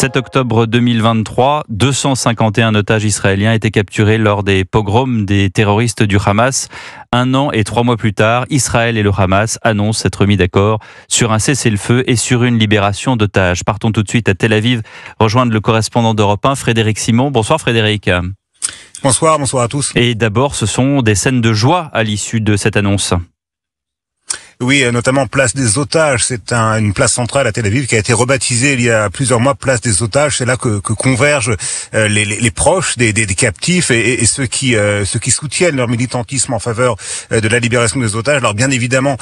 7 octobre 2023, 251 otages israéliens étaient capturés lors des pogroms des terroristes du Hamas. 1 an et 3 mois plus tard, Israël et le Hamas annoncent s'être mis d'accord sur un cessez-le-feu et sur une libération d'otages. Partons tout de suite à Tel Aviv, rejoindre le correspondant d'Europe 1, Frédéric Simon. Bonsoir Frédéric. Bonsoir à tous. Et d'abord, ce sont des scènes de joie à l'issue de cette annonce. Oui, notamment Place des Otages. C'est une place centrale à Tel Aviv qui a été rebaptisée il y a plusieurs mois Place des Otages. C'est là que convergent les proches des captifs et ceux qui soutiennent leur militantisme en faveur de la libération des otages. Alors bien évidemment,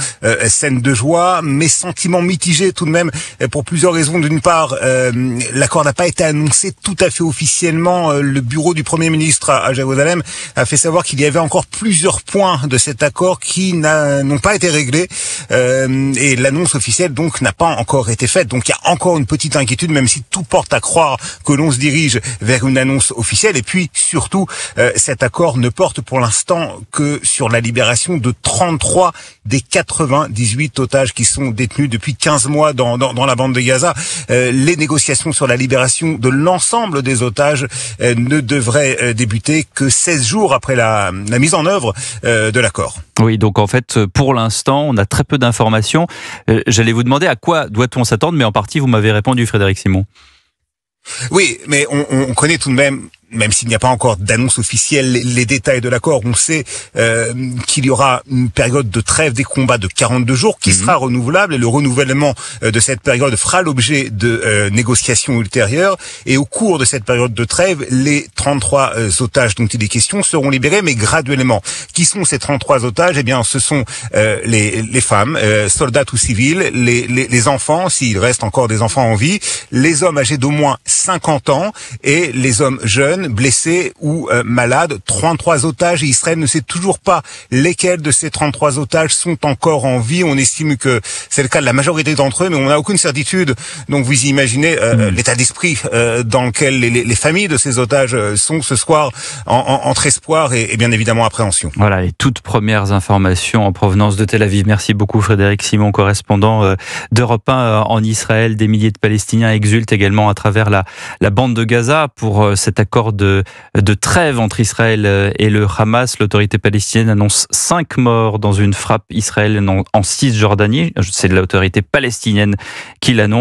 scène de joie, mais sentiment mitigé tout de même pour plusieurs raisons. D'une part, l'accord n'a pas été annoncé tout à fait officiellement. Le bureau du Premier ministre à Jérusalem a fait savoir qu'il y avait encore plusieurs points de cet accord qui n'ont pas été réglés. Et l'annonce officielle donc n'a pas encore été faite. Donc il y a encore une petite inquiétude, même si tout porte à croire que l'on se dirige vers une annonce officielle. Et puis surtout, cet accord ne porte pour l'instant que sur la libération de 33 des 98 otages qui sont détenus depuis 15 mois dans la bande de Gaza. Les négociations sur la libération de l'ensemble des otages ne devraient débuter que 16 jours après la mise en œuvre de l'accord. Oui, donc en fait, pour l'instant, on a très peu d'informations. J'allais vous demander à quoi doit-on s'attendre, mais en partie, vous m'avez répondu, Frédéric Simon. Oui, mais on connaît tout de même s'il n'y a pas encore d'annonce officielle, les détails de l'accord. On sait qu'il y aura une période de trêve des combats de 42 jours qui sera renouvelable, et le renouvellement de cette période fera l'objet de négociations ultérieures. Et au cours de cette période de trêve, les 33 otages dont il est question seront libérés, mais graduellement. Qui sont ces 33 otages? Eh bien, ce sont les femmes, soldats ou civils, les enfants, s'il reste encore des enfants en vie, les hommes âgés d'au moins 50 ans et les hommes jeunes, blessés ou malades. 33 otages, et Israël ne sait toujours pas lesquels de ces 33 otages sont encore en vie. On estime que c'est le cas de la majorité d'entre eux, mais on n'a aucune certitude. Donc vous imaginez l'état d'esprit dans lequel les familles de ces otages sont ce soir, entre espoir et bien évidemment appréhension. Voilà, et toutes premières informations en provenance de Tel Aviv. Merci beaucoup Frédéric Simon, correspondant d'Europe 1 en Israël. Des milliers de Palestiniens exultent également à travers la bande de Gaza pour cet accord de trêve entre Israël et le Hamas. L'autorité palestinienne annonce 5 morts dans une frappe israélienne en Cisjordanie. C'est l'autorité palestinienne qui l'annonce.